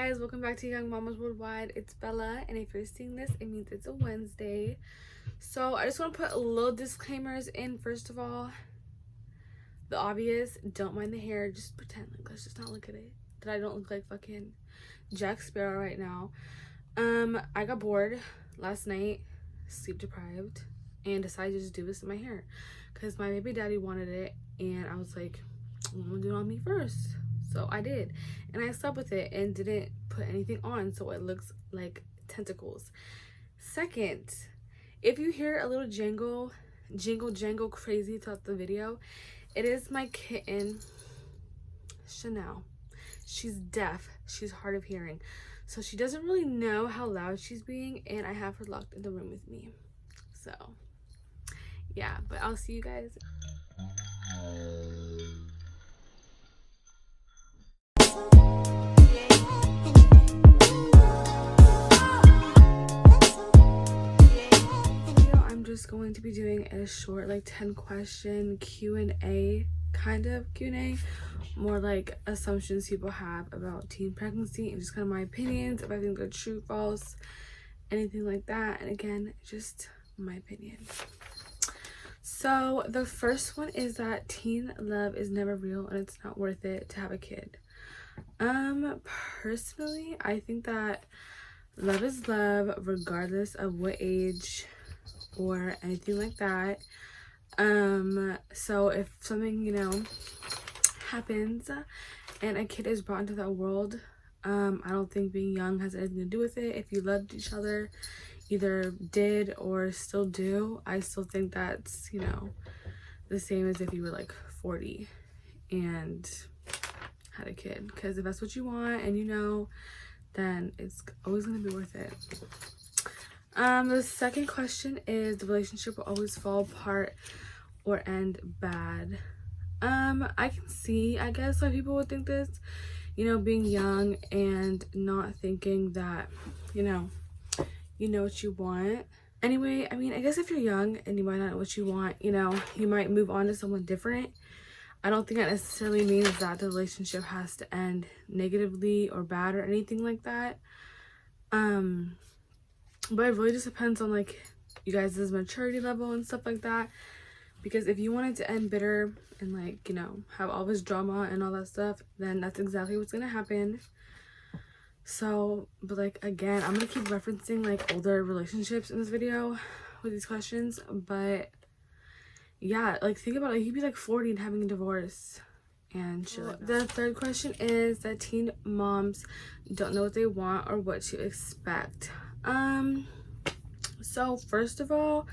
guys, welcome back to Young Mamas Worldwide. It's Bella, and if you're seeing this, it means it's a Wednesday. So I just want to put a little disclaimers in. First of all, the obvious, don't mind the hair, just pretend, like, let's just not look at it, that I don't look like fucking Jack Sparrow right now. I got bored last night, sleep deprived, and decided to just do this in my hair because my baby daddy wanted it, and I was like, I'm gonna do it on me first. So I did, and I slept with it and didn't put anything on, so it looks like tentacles. Second, if you hear a little jingle crazy throughout the video, it is my kitten Chanel. She's deaf, she's hard of hearing, so she doesn't really know how loud she's being, and I have her locked in the room with me. So yeah, but I'll see you guys. I'm just going to be doing a short, like, 10 question Q&A, kind of Q&A, more like assumptions people have about teen pregnancy and just kind of my opinions, if I think they're true, false, anything like that. And again, just my opinion. So the first one is that teen love is never real and it's not worth it to have a kid. Personally, I think that love is love regardless of what age or anything like that. So if something, you know, happens and a kid is brought into the world, I don't think being young has anything to do with it. If you loved each other, either did or still do, I still think that's, you know, the same as if you were like 40 and had a kid, because if that's what you want and you know, then it's always going to be worth it. The second question is, the relationship will always fall apart or end bad. I can see, I guess, why people would think this, you know, being young and not thinking that, you know what you want. Anyway, I mean, I guess if you're young and you might not know what you want, you know, you might move on to someone different. I don't think that necessarily means that the relationship has to end negatively or bad or anything like that. But it really just depends on, like, you guys' maturity level and stuff like that. Because if you want it to end bitter and, like, you know, have all this drama and all that stuff, then that's exactly what's gonna happen. So, but, like, again, I'm gonna keep referencing, like, older relationships in this video with these questions. But yeah, like, think about it, you could be like 40 and having a divorce and shit like that. The third question is that teen moms don't know what they want or what to expect. So first of all,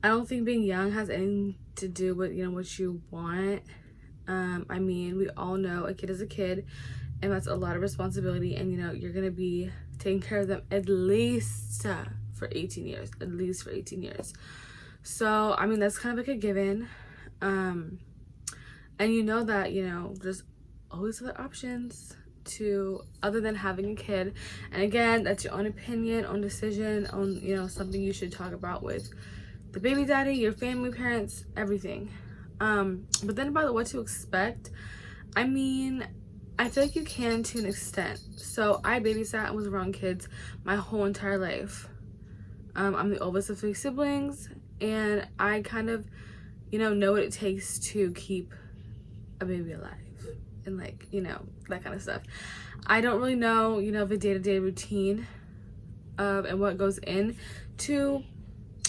I don't think being young has anything to do with, you know, what you want. I mean, we all know a kid is a kid, and that's a lot of responsibility, and, you know, you're gonna be taking care of them at least for 18 years, at least for 18 years. So I mean, that's kind of like a given. And you know that, you know, there's always other options to other than having a kid, and again, that's your own opinion, own decision, own, you know, something you should talk about with the baby daddy, your family, parents, everything. But then about what to expect, I mean, I feel like you can to an extent. So I babysat and was around kids my whole entire life. I'm the oldest of 3 siblings, and I kind of, you know what it takes to keep a baby alive and, like, you know, that kind of stuff. I don't really know, you know, the day-to-day routine of and what goes in to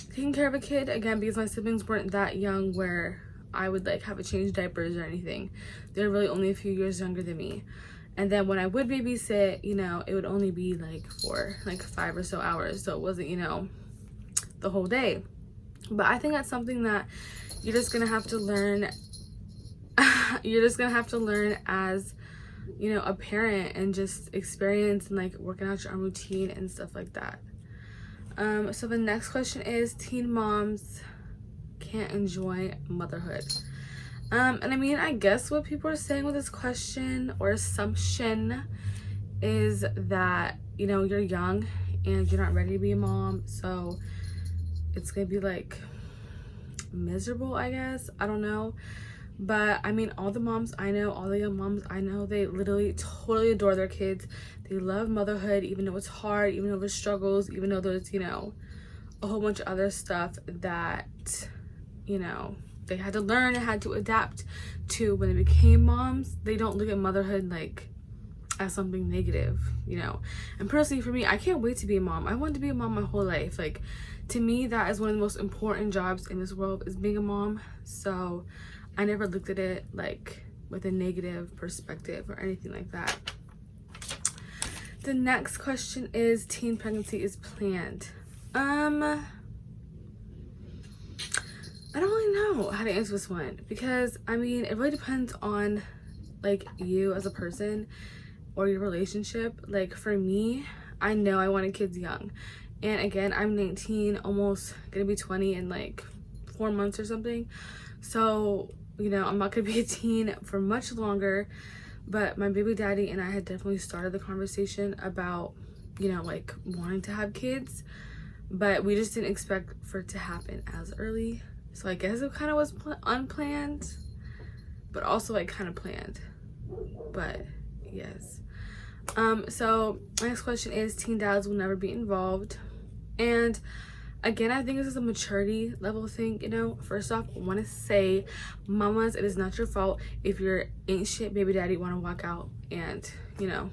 taking care of a kid, again, because my siblings weren't that young where I would, like, have to change diapers or anything. They're really only a few years younger than me. And then when I would babysit, you know, it would only be like for like 5 or so hours, so it wasn't, you know, the whole day. But I think that's something that you're just gonna have to learn. You're just gonna have to learn as, you know, a parent, and just experience and, like, working out your own routine and stuff like that. So the next question is, teen moms can't enjoy motherhood. And I mean, I guess what people are saying with this question or assumption is that, you know, you're young and you're not ready to be a mom, so it's gonna be, like, miserable, I guess. I don't know. But I mean, all the moms I know, all the young moms I know, they literally totally adore their kids. They love motherhood, even though it's hard, even though there's struggles, even though there's, you know, a whole bunch of other stuff that, you know, they had to learn and had to adapt to when they became moms. They don't look at motherhood like as something negative, you know. And personally for me, I can't wait to be a mom. I wanted to be a mom my whole life. Like, to me, that is one of the most important jobs in this world, is being a mom. So I never looked at it like with a negative perspective or anything like that. The next question is, teen pregnancy is planned. I don't really know how to answer this one, because I mean, it really depends on like you as a person or your relationship. Like for me, I know I wanted kids young, and again, I'm 19, almost gonna be 20 in like 4 months or something. So, you know, I'm not gonna be a teen for much longer. But my baby daddy and I had definitely started the conversation about, you know, like wanting to have kids, but we just didn't expect for it to happen as early. So I guess it kind of was unplanned, but also like kind of planned. But yes. So next question is, teen dads will never be involved. And again, I think this is a maturity level thing, you know. First off, I want to say, mamas, it is not your fault if your ain't shit baby daddy want to walk out and, you know,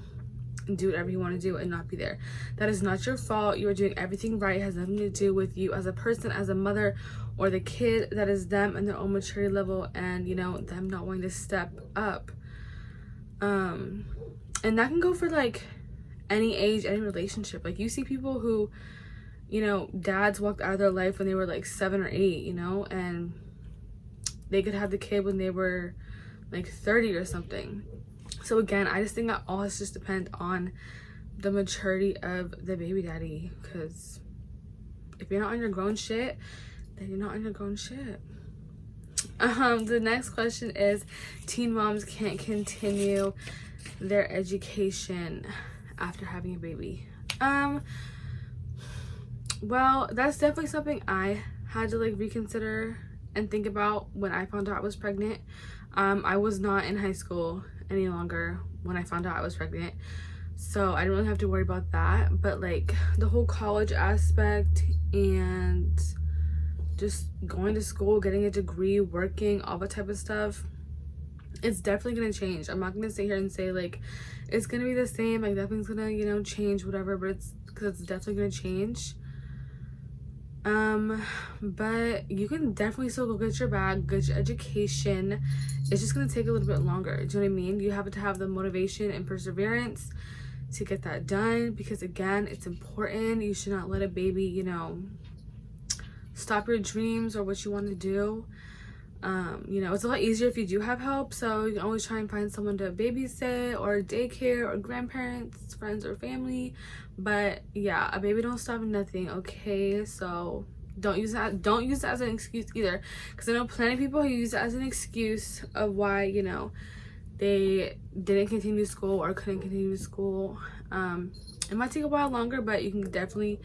do whatever you want to do and not be there. That is not your fault. You are doing everything right. It has nothing to do with you as a person, as a mother, or the kid. That is them and their own maturity level, and, you know, them not wanting to step up. And that can go for like any age, any relationship. Like, you see people who, you know, dads walked out of their life when they were like 7 or 8, you know, and they could have the kid when they were like 30 or something. So again, I just think that all has to just depend on the maturity of the baby daddy, because if you're not on your grown shit, then you're not on your grown shit. The next question is, teen moms can't continue their education after having a baby. Well, that's definitely something I had to like reconsider and think about when I found out I was pregnant. I was not in high school any longer when I found out I was pregnant, so I didn't really have to worry about that. But like the whole college aspect and just going to school, getting a degree, working, all that type of stuff, it's definitely gonna change. I'm not gonna sit here and say like it's gonna be the same, like nothing's gonna, you know, change, whatever, but it's because it's definitely gonna change. But you can definitely still go get your bag, get your education. It's just gonna take a little bit longer. Do you know what I mean? You have to have the motivation and perseverance to get that done, because again, it's important. You should not let a baby, you know, stop your dreams or what you want to do. You know, it's a lot easier if you do have help, so you can always try and find someone to babysit, or daycare, or grandparents, friends, or family. But yeah, a baby don't stop nothing, okay? So don't use that as an excuse either, because I know plenty of people who use it as an excuse of why, you know, they didn't continue school or couldn't continue school. It might take a while longer, but you can definitely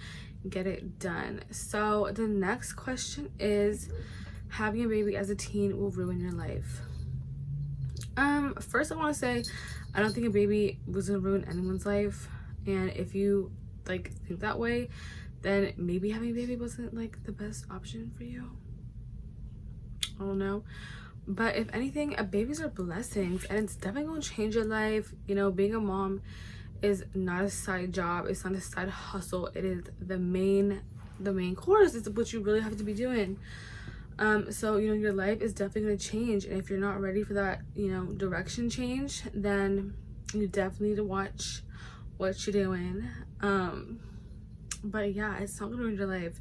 get it done. So the next question is, having a baby as a teen will ruin your life. First I want to say, I don't think a baby was gonna ruin anyone's life, and if you like think that way, then maybe having a baby wasn't like the best option for you. I don't know, but if anything, babies are blessings, and it's definitely gonna change your life. You know, being a mom is not a side job, it's not a side hustle, it is the main course. It's what you really have to be doing. So, you know, your life is definitely going to change, and if you're not ready for that, you know, direction change, then you definitely need to watch what you're doing. But yeah, it's not going to ruin your life.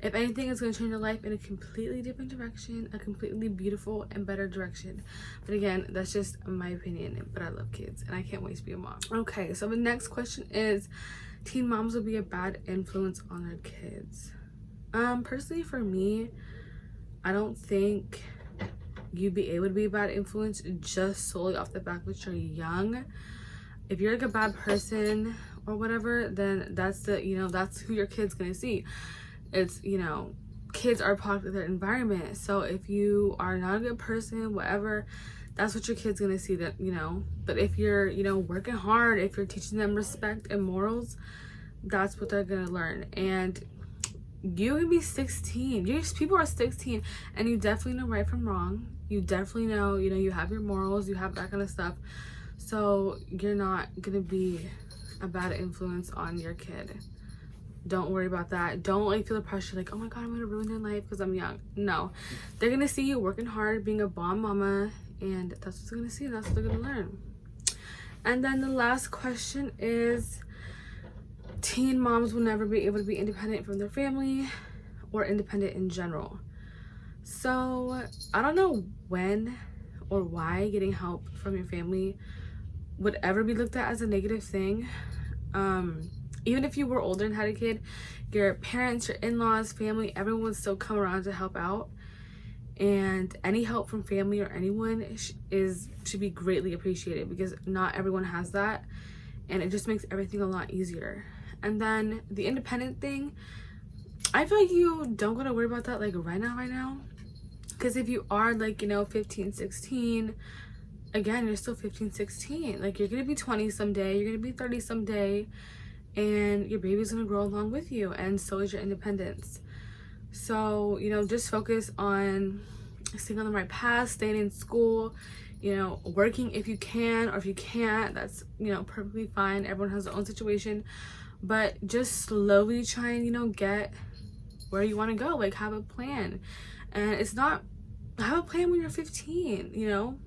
If anything, it's going to change your life in a completely different direction, a completely beautiful and better direction. But again, that's just my opinion, but I love kids and I can't wait to be a mom. Okay, so the next question is, teen moms will be a bad influence on their kids. Personally for me, I don't think you'd be able to be a bad influence just solely off the fact that you're young. If you're like a bad person or whatever, then that's the, you know, that's who your kid's gonna see. It's, you know, kids are a product of their environment. So if you are not a good person, whatever, that's what your kid's gonna see, that, you know. But if you're, you know, working hard, if you're teaching them respect and morals, that's what they're gonna learn. And you can be 16. People are 16 and you definitely know right from wrong. You definitely know, you know, you have your morals, you have that kind of stuff. So you're not gonna be a bad influence on your kid. Don't worry about that. Don't like feel the pressure like, oh my god, I'm gonna ruin their life because I'm young. No, they're gonna see you working hard, being a bomb mama, and that's what they're gonna see. That's what they're gonna learn. And then the last question is, teen moms will never be able to be independent from their family or independent in general. So I don't know when or why getting help from your family would ever be looked at as a negative thing. Even if you were older and had a kid, your parents, your in-laws, family, everyone would still come around to help out. And any help from family or anyone should be greatly appreciated, because not everyone has that, and it just makes everything a lot easier. And then the independent thing, I feel like you don't gotta worry about that like right now, because if you are like, you know, 15, 16, again, you're still 15, 16, like you're gonna be 20 someday, you're gonna be 30 someday, and your baby's gonna grow along with you, and so is your independence. So, you know, just focus on staying on the right path, staying in school, you know, working if you can, or if you can't, that's, you know, perfectly fine. Everyone has their own situation, but just slowly try and, you know, get where you want to go. Like, have a plan. And it's not, have a plan when you're 15, you know,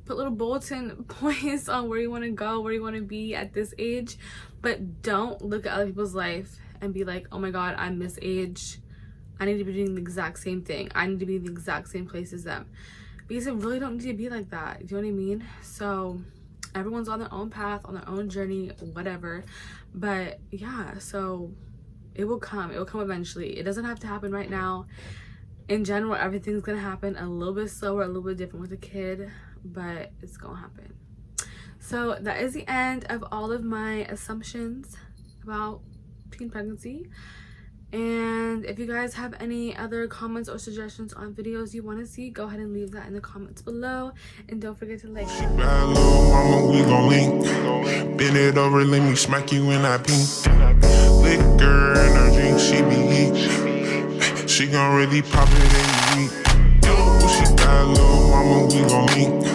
put little bulletin points on where you want to go, where you want to be at this age, but don't look at other people's life and be like, oh my god, I'm this age, I need to be doing the exact same thing, I need to be in the exact same place as them, because it really don't need to be like that. Do you know what I mean? So everyone's on their own path, on their own journey, whatever. But yeah, so it will come eventually. It doesn't have to happen right now. In general, everything's gonna happen a little bit slower, a little bit different with a kid, but it's gonna happen. So that is the end of all of my assumptions about teen pregnancy. And if you guys have any other comments or suggestions on videos you want to see, go ahead and leave that in the comments below. And don't forget to like. She bad, little mama, we gon' link. Bend it over, let me smack you in that pink. Liquor in her drink, she be heat. She gon' really pop it in the week. She bad, little mama, we gon' link.